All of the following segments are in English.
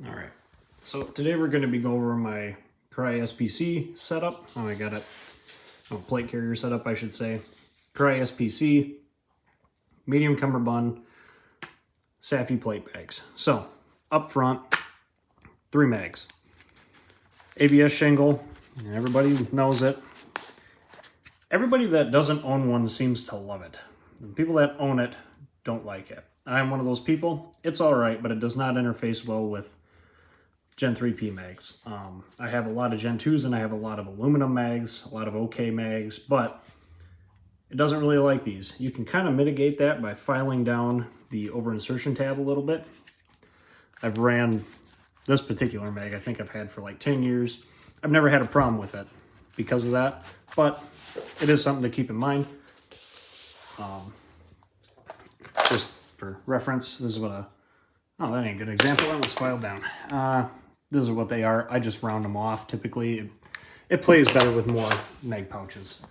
All right, so today we're going to be going over my Crye SPC setup. Oh, I got it. Oh, plate carrier setup, I should say. Crye SPC, medium cummerbund, sappy plate bags. So, up front, 3 mags. ABS shingle, everybody knows it. Everybody that doesn't own one seems to love it. The people that own it don't like it. I'm one of those people. It's all right, but it does not interface well with Gen 3P mags. I have a lot of Gen 2s and I have a lot of aluminum mags, a lot of OK mags, but it doesn't really like these. You can kind of mitigate that by filing down the over insertion tab a little bit. I've ran this particular mag, I think I've had for like 10 years. I've never had a problem with it because of that, but it is something to keep in mind. Just for reference, this is what oh, that ain't a good example. That one's filed down. These are what they are. I just round them off. Typically, it plays better with more mag pouches.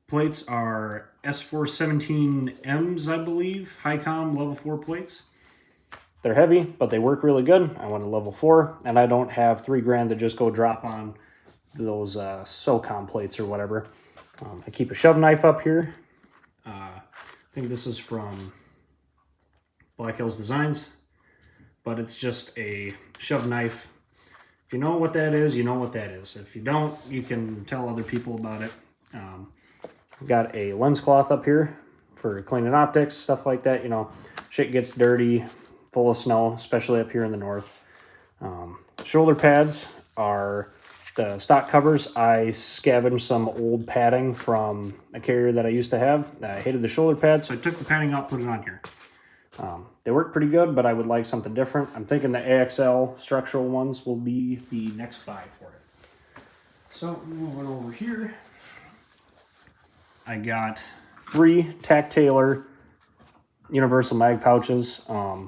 Plates are S417Ms, I believe, Hi-Com level 4 plates. They're heavy, but they work really good. I went to level 4, and I don't have $3 to just go drop on those SOCOM plates or whatever. I keep a shove knife up here. I think this is from Black Hills Designs, but it's just a shove knife. If you know what that is, you know what that is. If you don't, you can tell other people about it. Got a lens cloth up here for cleaning optics, stuff like that. You know, shit gets dirty, full of snow, especially up here in the north. Shoulder pads are the stock covers. I scavenged some old padding from a carrier that I used to have. I hated the shoulder pads, so I took the padding out, put it on here. They work pretty good, but I would like something different. I'm thinking the AXL structural ones will be the next buy for it. So moving over here, I got 3 Tack Taylor universal mag pouches. I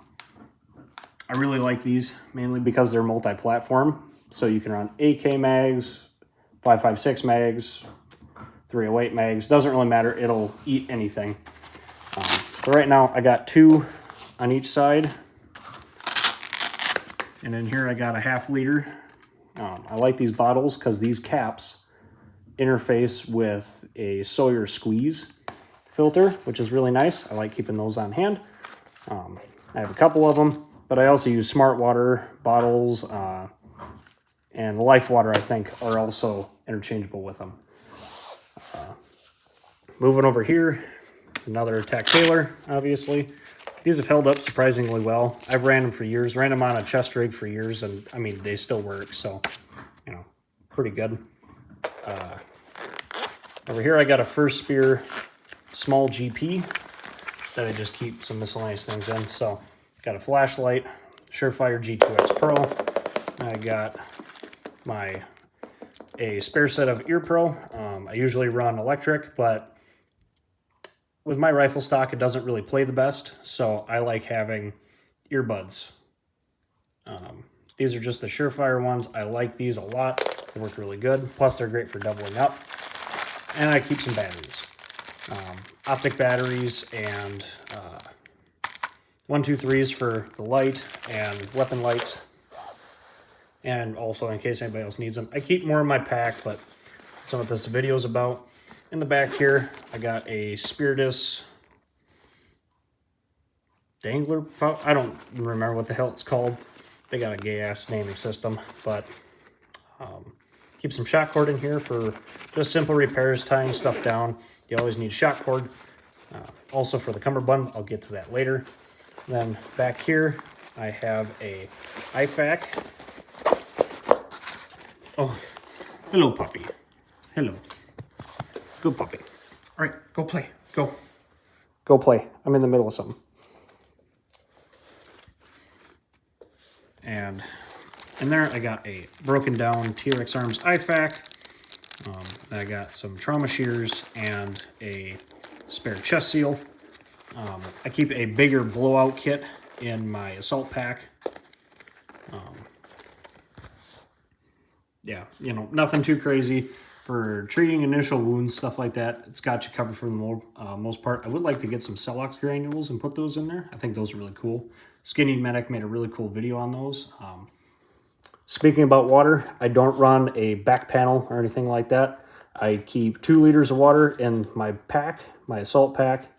really like these, mainly because they're multi-platform. So you can run AK mags, 5.56 mags, 308 mags. Doesn't really matter. It'll eat anything. So right now I got 2 on each side. And then here I got a ½ liter. I like these bottles because these caps interface with a Sawyer squeeze filter, which is really nice. I like keeping those on hand. I have a couple of them, but I also use Smart Water bottles, and the Life Water, I think, are also interchangeable with them. Moving over here, another Tack Taylor, obviously. These have held up surprisingly well. I've ran them for years, ran them on a chest rig for years, and I mean, they still work, so, you know, pretty good. Over here, I got a First Spear small GP that I just keep some miscellaneous things in. So, got a flashlight, Surefire G2X Pro. I got a spare set of Ear Pro. I usually run electric, but with my rifle stock, it doesn't really play the best, so I like having earbuds. These are just the Surefire ones. I like these a lot. They work really good. Plus, they're great for doubling up. And I keep some batteries. Optic batteries and 123s for the light and weapon lights. And also, in case anybody else needs them. I keep more in my pack, but that's not what this video is about. In the back here, I got a Spiritus dangler pouch. I don't remember what the hell it's called. They got a gay-ass naming system, but keep some shock cord in here for just simple repairs, tying stuff down. You always need shock cord. Also for the cummerbund, I'll get to that later. Then back here, I have a IFAK. Oh, hello, puppy. Hello. Good puppy. All right, go play. Go. Go play. I'm in the middle of something. And in there, I got a broken down TRX Arms IFAK. I got some trauma shears and a spare chest seal. I keep a bigger blowout kit in my assault pack. Yeah, you know, nothing too crazy. for treating initial wounds, stuff like that, it's got you covered for the most part. I would like to get some Celox granules and put those in there. I think those are really cool. Skinny Medic made a really cool video on those. Speaking about water, I don't run a back panel or anything like that. I keep 2 liters of water in my pack, my assault pack.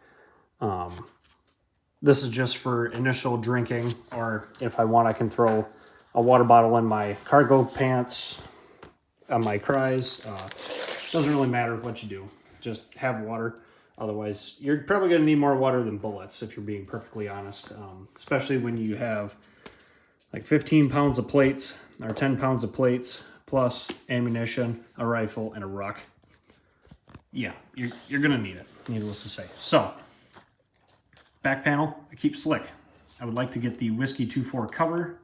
This is just for initial drinking, or if I want, I can throw a water bottle in my cargo pants on my Cryes. Doesn't really matter what you do. Just have water. Otherwise, you're probably going to need more water than bullets, if you're being perfectly honest. Especially when you have like 15 pounds of plates, or 10 pounds of plates, plus ammunition, a rifle, and a ruck. Yeah, you're going to need it, needless to say. So, back panel, I keep slick. I would like to get the Whiskey 2-4 cover.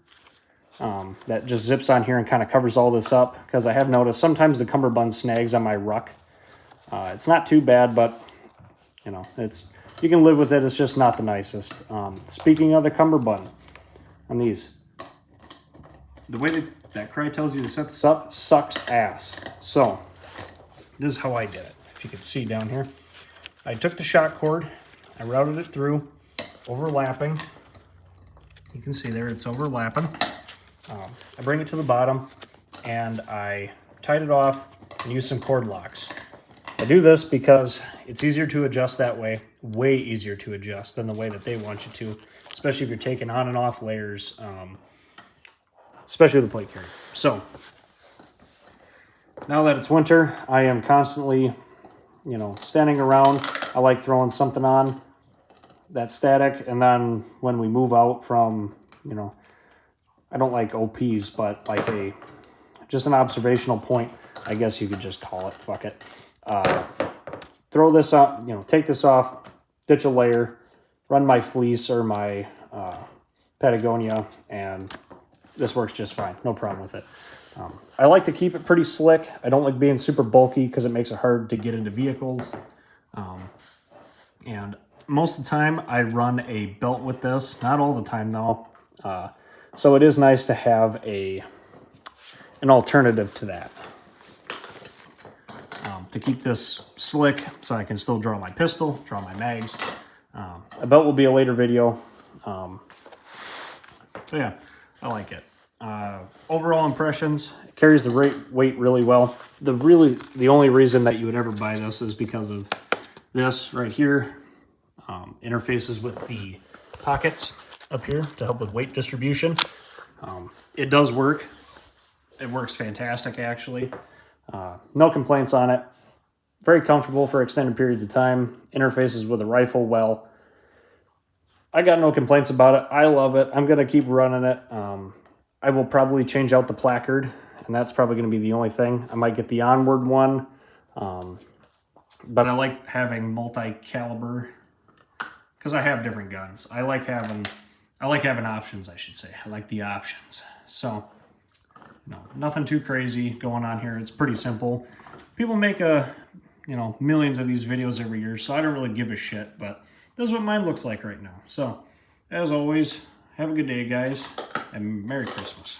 That just zips on here and kind of covers all this up, because I have noticed sometimes the cummerbund snags on my ruck. It's not too bad, but you know, you can live with it. It's just not the nicest. Speaking of the cummerbund on these, the way that Crye tells you to set this up sucks ass. So this is how I did it. If you can see down here, I took the shock cord, I routed it through, overlapping. You can see there it's overlapping. I bring it to the bottom and I tied it off and use some cord locks. I do this because it's easier to adjust that way, way easier to adjust than the way that they want you to, especially if you're taking on and off layers, especially with the plate carrier. So now that it's winter, I am constantly, you know, standing around. I like throwing something on that's static, and then when we move out from, you know, I don't like OPs, but like just an observational point, I guess you could just call it. Fuck it. Throw this up, you know, take this off, ditch a layer, run my fleece or my Patagonia, and this works just fine. No problem with it. I like to keep it pretty slick. I don't like being super bulky because it makes it hard to get into vehicles. And most of the time I run a belt with this. Not all the time though. So it is nice to have an alternative to that. To keep this slick so I can still draw my pistol, draw my mags. A belt will be a later video. So yeah, I like it. Overall impressions, it carries the weight really well. The only reason that you would ever buy this is because of this right here. Interfaces with the pockets up here to help with weight distribution. It does work. It works fantastic, actually. No complaints on it. Very comfortable for extended periods of time. Interfaces with a rifle well. I got no complaints about it. I love it. I'm going to keep running it. I will probably change out the placard, and that's probably going to be the only thing. I might get the onward one. But I like having multi-caliber because I have different guns. I like having options, I should say. I like the options. So, no, nothing too crazy going on here. It's pretty simple. People make millions of these videos every year, so I don't really give a shit, but this is what mine looks like right now. So, as always, have a good day, guys, and Merry Christmas.